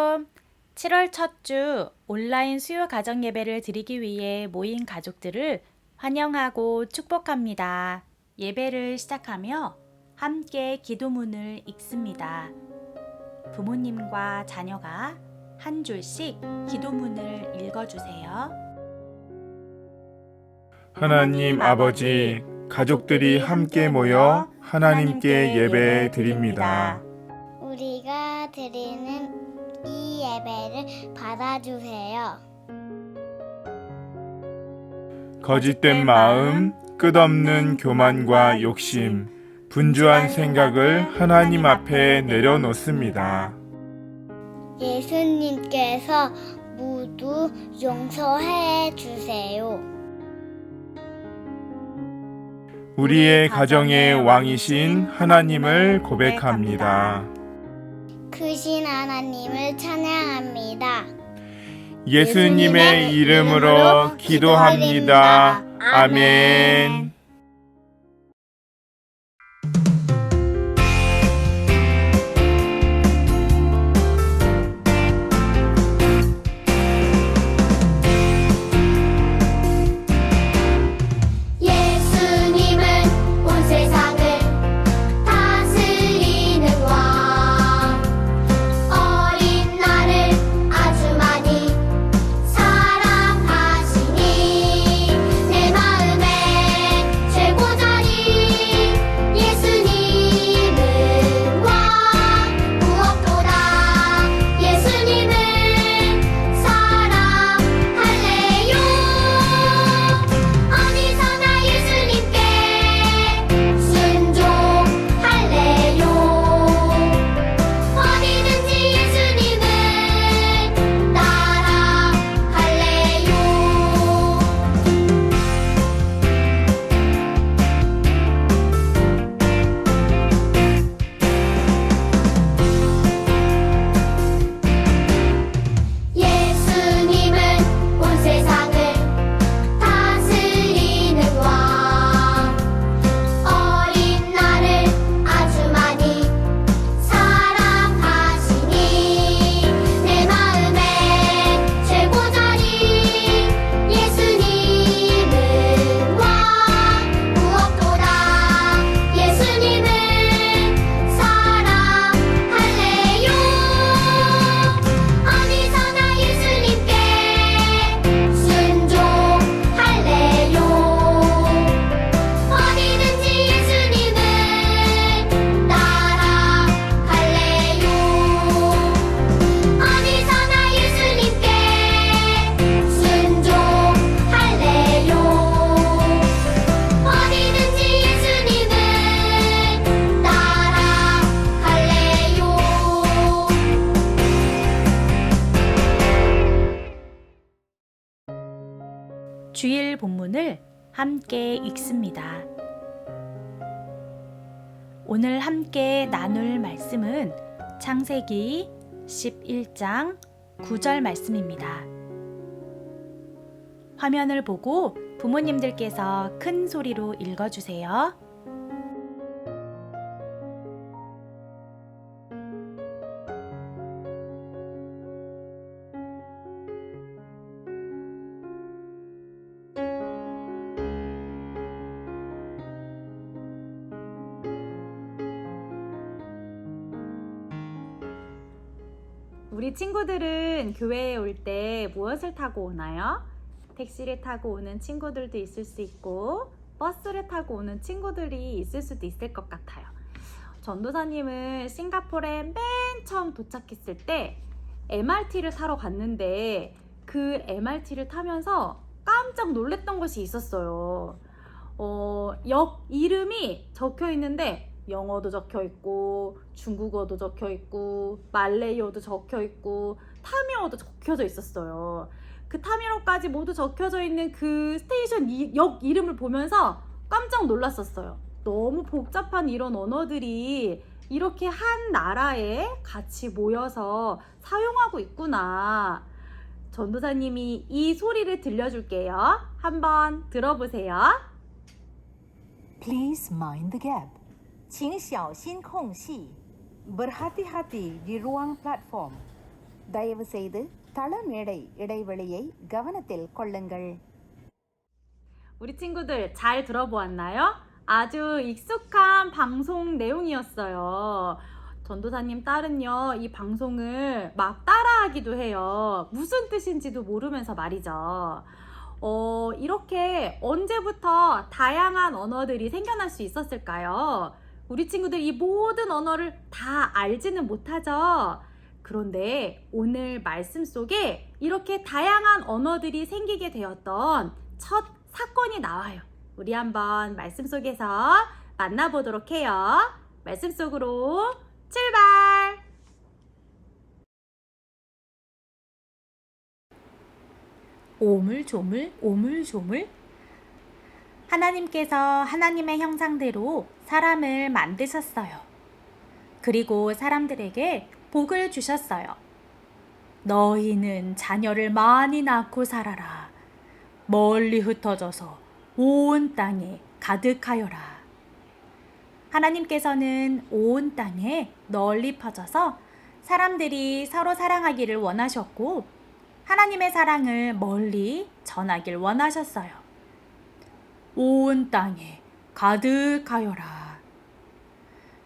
샬롬! 7월 첫 주 온라인 수요 가정 예배를 드리기 위해 모인 가족들을 환영하고 축복합니다. 예배를 시작하며 함께 기도문을 읽습니다. 부모님과 자녀가 한 줄씩 기도문을 읽어주세요. 하나님 아버지, 가족들이 함께 모여 하나님께 예배 드립니다. 우리가 드리는 이 예배를 받아주세요. 거짓된 마음, 끝없는 교만과 욕심, 분주한 생각을 하나님 앞에 내려놓습니다. 예수님께서 모두 용서해 주세요. 우리의 가정의 왕이신 하나님을 고백합니다. 크신 하나님을 찬양합니다. 예수님의 이름으로 기도합니다. 아멘. 예수님은 온 세상을 다스리는 왕, 어린 나를 아주 많이 사랑하시니 내 마음의 최고자리 예수님은 왕, 무엇보다 예수님을 사랑할래요. 어디서나 예수님께 순종할래요. 어디든지 예수님을 따라갈래요. 예수님은 온 세상을 다스리는 왕, 어린 나를 아주 많이 사랑하시니 내 마음의 최고자리 예수님은 왕, 무엇보다 예수님을 사랑할래요. 어디서나 예수님께 순종할래요. 어디든지 예수님을 따라갈래요. 어디서나 예수님께 순종할래요. 어디든지 예수님을 따라갈래요. 주일 본문을 함께 읽습니다. 오늘 함께 나눌 말씀은 창세기 11장 9절 말씀입니다. 화면을 보고 부모님들께서 큰 소리로 읽어주세요. 우리 친구들은 교회에 올 때 무엇을 타고 오나요? 택시를 타고 오는 친구들도 있을 수 있고 버스를 타고 오는 친구들이 있을 수도 있을 것 같아요. 전도사님은 싱가포르에 맨 처음 도착했을 때 MRT를 타러 갔는데 그 MRT를 타면서 깜짝 놀랐던 것이 있었어요. 역 이름이 적혀 있는데 영어도 적혀 있고 중국어도 적혀 있고 말레이어도 적혀 있고 타미어도 적혀져 있었어요. 그 타미어까지 모두 적혀져 있는 그 스테이션 역 이름을 보면서 깜짝 놀랐었어요. 너무 복잡한 이런 언어들이 이렇게 한 나라에 같이 모여서 사용하고 있구나. 전도사님이 이 소리를 들려줄게요. 한번 들어보세요. Please mind the gap. 请小心空隙. Berhati-hati di ruang platform. தயவு செய்து தளமேடை இடைவெளியை கவனத்தில் கொள்ளுங்கள். 우리 친구들 잘 들어보았나요? 아주 익숙한 방송 내용이었어요. 전도사님 딸은요, 이 방송을 막 따라하기도 해요. 무슨 뜻인지도 모르면서 말이죠. 이렇게 언제부터 다양한 언어들이 생겨날 수 있었을까요? 우리 친구들 이 모든 언어를 다 알지는 못하죠. 그런데 오늘 말씀 속에 이렇게 다양한 언어들이 생기게 되었던 첫 사건이 나와요. 우리 한번 말씀 속에서 만나보도록 해요. 말씀 속으로 출발! 오물조물 오물조물. 하나님께서 하나님의 형상대로 사람을 만드셨어요. 그리고 사람들에게 복을 주셨어요. 너희는 자녀를 많이 낳고 살아라. 멀리 흩어져서 온 땅에 가득하여라. 하나님께서는 온 땅에 널리 퍼져서 사람들이 서로 사랑하기를 원하셨고 하나님의 사랑을 멀리 전하길 원하셨어요. 온 땅에 가득하여라.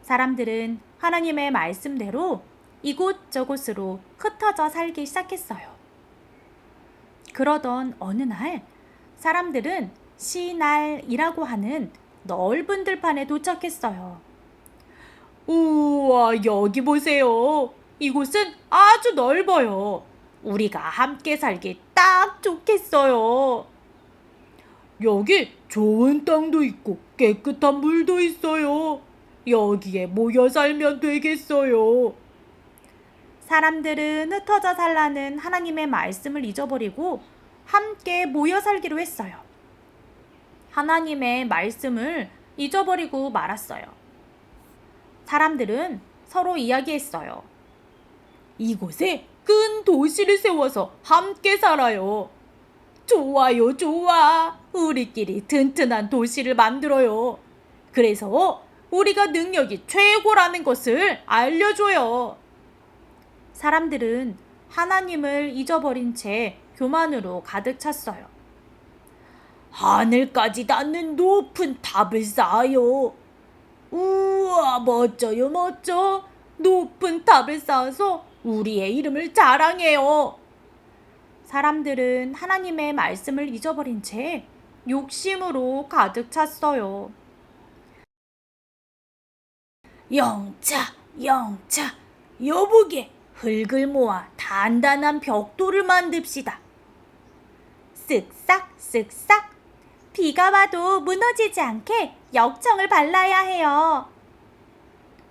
사람들은 하나님의 말씀대로 이곳저곳으로 흩어져 살기 시작했어요. 그러던 어느 날 사람들은 시날이라고 하는 넓은 들판에 도착했어요. 우와, 여기 보세요. 이곳은 아주 넓어요. 우리가 함께 살기 딱 좋겠어요. 여기 좋은 땅도 있고 깨끗한 물도 있어요. 여기에 모여 살면 되겠어요. 사람들은 흩어져 살라는 하나님의 말씀을 잊어버리고 함께 모여 살기로 했어요. 하나님의 말씀을 잊어버리고 말았어요. 사람들은 서로 이야기했어요. 이곳에 큰 도시를 세워서 함께 살아요. 좋아요, 좋아. 우리끼리 튼튼한 도시를 만들어요. 그래서 우리가 능력이 최고라는 것을 알려줘요. 사람들은 하나님을 잊어버린 채 교만으로 가득 찼어요. 하늘까지 닿는 높은 탑을 쌓아요. 우와, 멋져요, 멋져. 높은 탑을 쌓아서 우리의 이름을 자랑해요. 사람들은 하나님의 말씀을 잊어버린 채 욕심으로 가득 찼어요. 영차, 영차, 여보게 흙을 모아 단단한 벽돌을 만듭시다. 쓱싹, 쓱싹. 비가 와도 무너지지 않게 역청을 발라야 해요.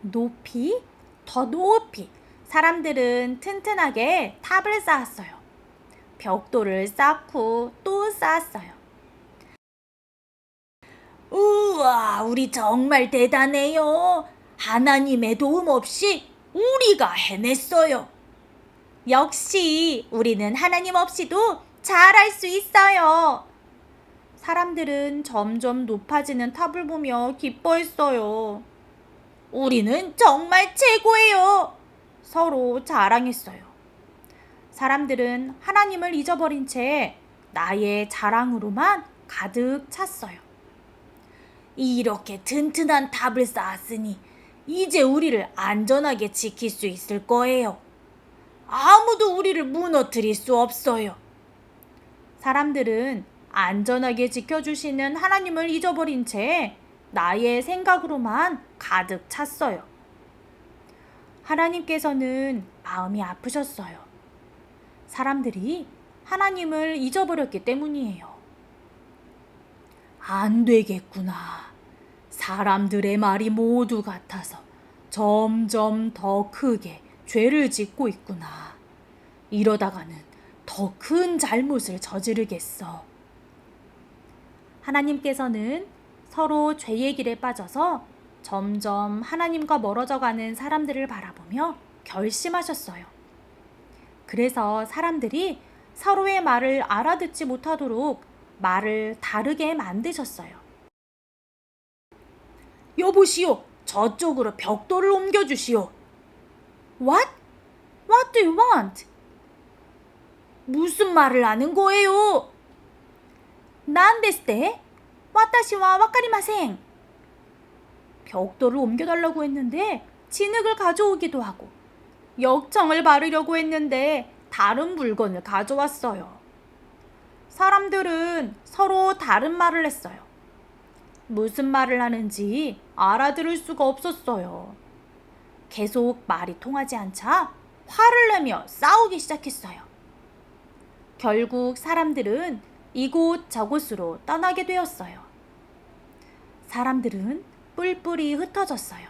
높이, 더 높이. 사람들은 튼튼하게 탑을 쌓았어요. 벽돌을 쌓고 또 쌓았어요. 우와, 우리 정말 대단해요. 하나님의 도움 없이 우리가 해냈어요. 역시 우리는 하나님 없이도 잘할 수 있어요. 사람들은 점점 높아지는 탑을 보며 기뻐했어요. 우리는 정말 최고예요. 서로 자랑했어요. 사람들은 하나님을 잊어버린 채 나의 자랑으로만 가득 찼어요. 이렇게 튼튼한 탑을 쌓았으니 이제 우리를 안전하게 지킬 수 있을 거예요. 아무도 우리를 무너뜨릴 수 없어요. 사람들은 안전하게 지켜주시는 하나님을 잊어버린 채 나의 생각으로만 가득 찼어요. 하나님께서는 마음이 아프셨어요. 사람들이 하나님을 잊어버렸기 때문이에요. 안 되겠구나. 사람들의 말이 모두 같아서 점점 더 크게 죄를 짓고 있구나. 이러다가는 더 큰 잘못을 저지르겠어. 하나님께서는 서로 죄의 길에 빠져서 점점 하나님과 멀어져가는 사람들을 바라보며 결심하셨어요. 그래서 사람들이 서로의 말을 알아듣지 못하도록 말을 다르게 만드셨어요. 여보시오, 저쪽으로 벽돌을 옮겨주시오. What? What do you want? 무슨 말을 하는 거예요? 난데스테? 와타시와 와카리마생. 벽돌을 옮겨달라고 했는데 진흙을 가져오기도 하고 역청을 바르려고 했는데 다른 물건을 가져왔어요. 사람들은 서로 다른 말을 했어요. 무슨 말을 하는지 알아들을 수가 없었어요. 계속 말이 통하지 않자 화를 내며 싸우기 시작했어요. 결국 사람들은 이곳 저곳으로 떠나게 되었어요. 사람들은 뿔뿔이 흩어졌어요.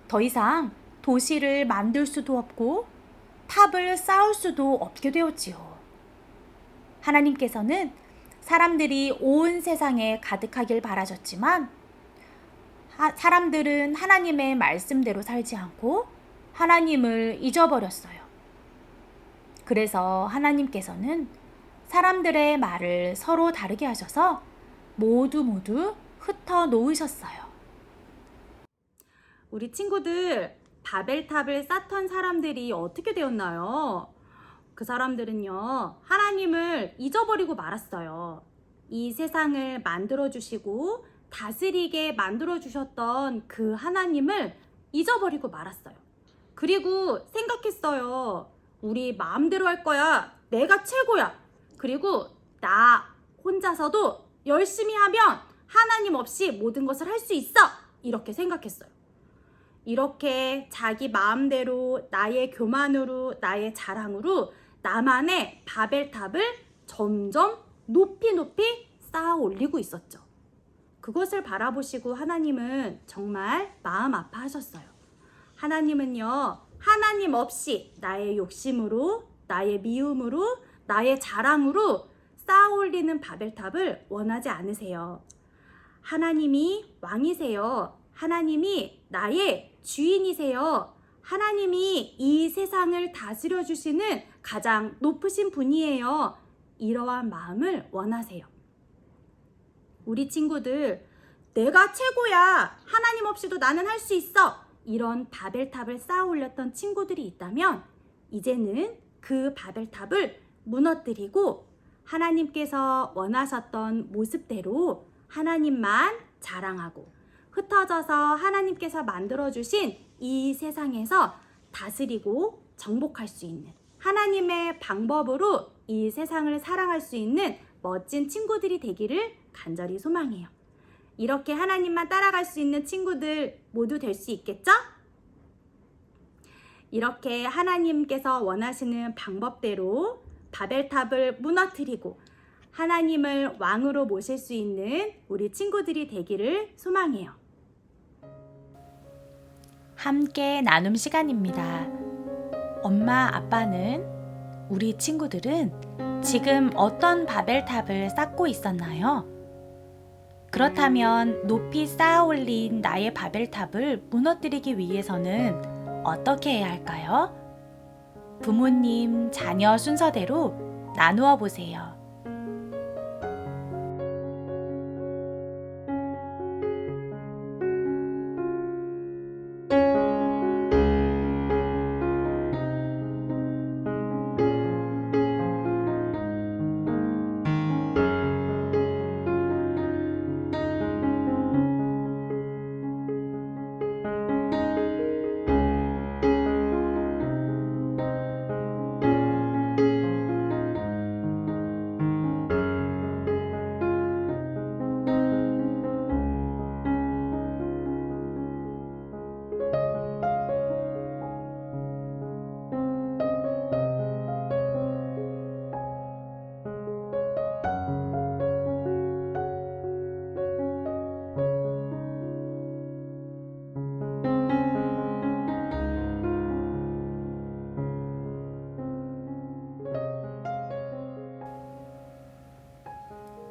더 이상 도시를 만들 수도 없고 탑을 쌓을 수도 없게 되었지요. 하나님께서는 사람들이 온 세상에 가득하길 바라셨지만 사람들은 하나님의 말씀대로 살지 않고 하나님을 잊어버렸어요. 그래서 하나님께서는 사람들의 말을 서로 다르게 하셔서 모두 흩어 놓으셨어요. 우리 친구들, 바벨탑을 쌓던 사람들이 어떻게 되었나요? 그 사람들은요, 하나님을 잊어버리고 말았어요. 이 세상을 만들어주시고 다스리게 만들어주셨던 그 하나님을 잊어버리고 말았어요. 그리고 생각했어요. 우리 마음대로 할 거야. 내가 최고야. 그리고 나 혼자서도 열심히 하면 하나님 없이 모든 것을 할 수 있어. 이렇게 생각했어요. 이렇게 자기 마음대로 나의 교만으로 나의 자랑으로 나만의 바벨탑을 점점 높이 쌓아 올리고 있었죠. 그것을 바라보시고 하나님은 정말 마음 아파하셨어요. 하나님은요, 하나님 없이 나의 욕심으로, 나의 미움으로, 나의 자랑으로 쌓아 올리는 바벨탑을 원하지 않으세요. 하나님이 왕이세요. 하나님이 나의 주인이세요. 하나님이 이 세상을 다스려 주시는 가장 높으신 분이에요. 이러한 마음을 원하세요. 우리 친구들, 내가 최고야. 하나님 없이도 나는 할 수 있어. 이런 바벨탑을 쌓아 올렸던 친구들이 있다면 이제는 그 바벨탑을 무너뜨리고 하나님께서 원하셨던 모습대로 하나님만 자랑하고 흩어져서 하나님께서 만들어주신 이 세상에서 다스리고 정복할 수 있는 하나님의 방법으로 이 세상을 사랑할 수 있는 멋진 친구들이 되기를 간절히 소망해요. 이렇게 하나님만 따라갈 수 있는 친구들 모두 될 수 있겠죠? 이렇게 하나님께서 원하시는 방법대로 바벨탑을 무너뜨리고 하나님을 왕으로 모실 수 있는 우리 친구들이 되기를 소망해요. 함께 나눔 시간입니다. 엄마, 아빠는 우리 친구들은 지금 어떤 바벨탑을 쌓고 있었나요? 그렇다면 높이 쌓아 올린 나의 바벨탑을 무너뜨리기 위해서는 어떻게 해야 할까요? 부모님, 자녀 순서대로 나누어 보세요.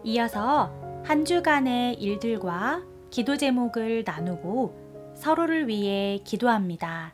이어서 한 주간의 일들과 기도 제목을 나누고 서로를 위해 기도합니다.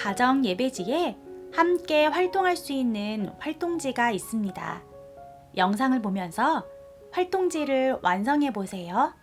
가정 예배지에 함께 활동할 수 있는 활동지가 있습니다. 영상을 보면서 활동지를 완성해 보세요.